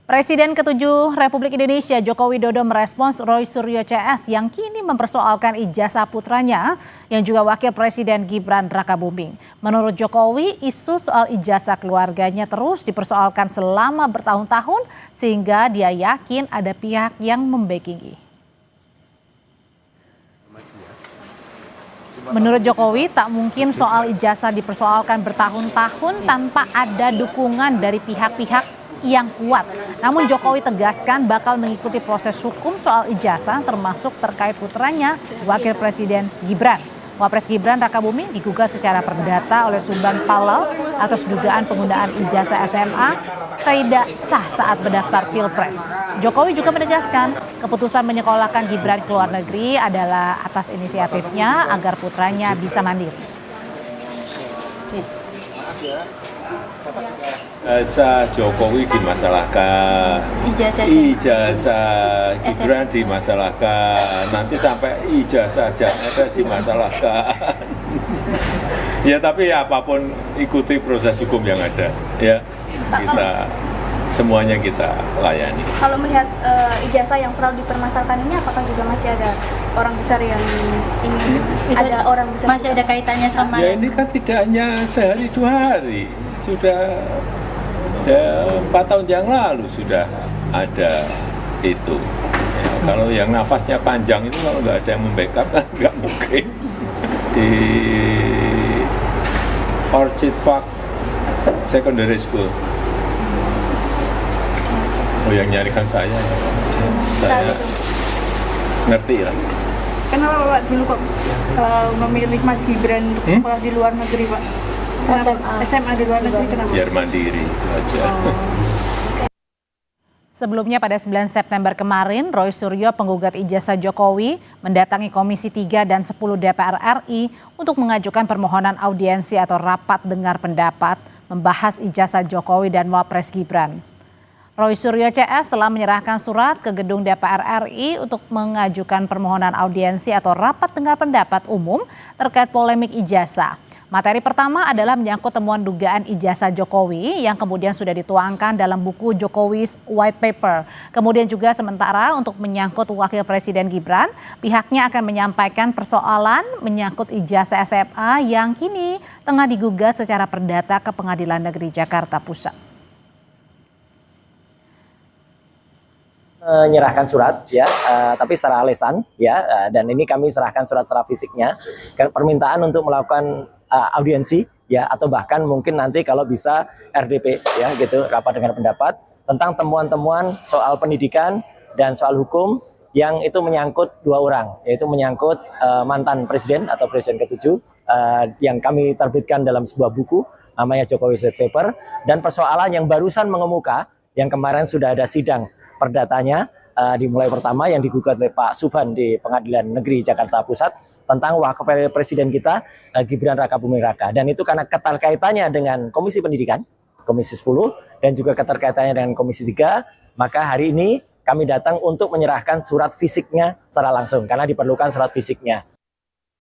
Presiden ke-7 Republik Indonesia Joko Widodo merespons Roy Suryo CS yang kini mempersoalkan ijazah putranya yang juga Wakil Presiden Gibran Rakabuming. Menurut Jokowi, isu soal ijazah keluarganya terus dipersoalkan selama bertahun-tahun sehingga dia yakin ada pihak yang membackingi. Menurut Jokowi, tak mungkin soal ijazah dipersoalkan bertahun-tahun tanpa ada dukungan dari pihak-pihak yang kuat. Namun Jokowi tegaskan bakal mengikuti proses hukum soal ijazah termasuk terkait putranya Wakil Presiden Gibran. Wapres Gibran Rakabuming digugat secara perdata oleh Subang Palal atas dugaan penggunaan ijazah SMA tidak sah saat mendaftar Pilpres. Jokowi juga menegaskan keputusan menyekolahkan Gibran ke luar negeri adalah atas inisiatifnya agar putranya bisa mandiri. Ijazah Jokowi dimasalahkan, ijazah Gibran dimasalahkan, nanti sampai ijazah Jakarta dimasalahkan. Ya tapi apapun ikuti proses hukum yang ada, ya kita semuanya kita layani. Kalau melihat ijazah yang selalu dipermasalahkan ini, apakah juga masih ada orang besar yang ingin ada orang besar masih ada kaitannya sama? Ya ini kan tidak hanya sehari dua hari, sudah 4 tahun yang lalu sudah ada itu. Ya, kalau yang nafasnya panjang itu kalau nggak ada yang membackup kan nggak mungkin. Di Orchid Park Secondary School. Oh yang nyarikan saya ngerti lah. Kenapa Pak dulu kok memilih Mas Gibran untuk sekolah di luar negeri Pak? SMA di luar negeri kenapa? Biar mandiri itu aja. Sebelumnya pada 9 September kemarin, Roy Suryo penggugat ijazah Jokowi mendatangi Komisi 3 dan 10 DPR RI untuk mengajukan permohonan audiensi atau rapat dengar pendapat membahas ijazah Jokowi dan Wapres Gibran. Roy Suryo CS telah menyerahkan surat ke gedung DPR RI untuk mengajukan permohonan audiensi atau rapat dengar pendapat umum terkait polemik ijazah. Materi pertama adalah menyangkut temuan dugaan ijazah Jokowi yang kemudian sudah dituangkan dalam buku Jokowi's White Paper. Kemudian juga sementara untuk menyangkut Wakil Presiden Gibran, pihaknya akan menyampaikan persoalan menyangkut ijazah SMA yang kini tengah digugat secara perdata ke Pengadilan Negeri Jakarta Pusat. Menyerahkan surat ya, tapi secara lesan ya, dan ini kami serahkan surat secara fisiknya, permintaan untuk melakukan audiensi ya, atau bahkan mungkin nanti kalau bisa RDP ya gitu, rapat dengar pendapat tentang temuan-temuan soal pendidikan dan soal hukum yang itu menyangkut dua orang, yaitu menyangkut mantan presiden atau presiden ke-7 yang kami terbitkan dalam sebuah buku namanya Jokowi's White Paper, dan persoalan yang barusan mengemuka yang kemarin sudah ada sidang perdatanya dimulai pertama yang digugat oleh Pak Subhan di Pengadilan Negeri Jakarta Pusat tentang Wakil Presiden kita Gibran Rakabuming Raka, dan itu karena keterkaitannya dengan Komisi Pendidikan, Komisi 10 dan juga keterkaitannya dengan Komisi 3, maka hari ini kami datang untuk menyerahkan surat fisiknya secara langsung karena diperlukan surat fisiknya.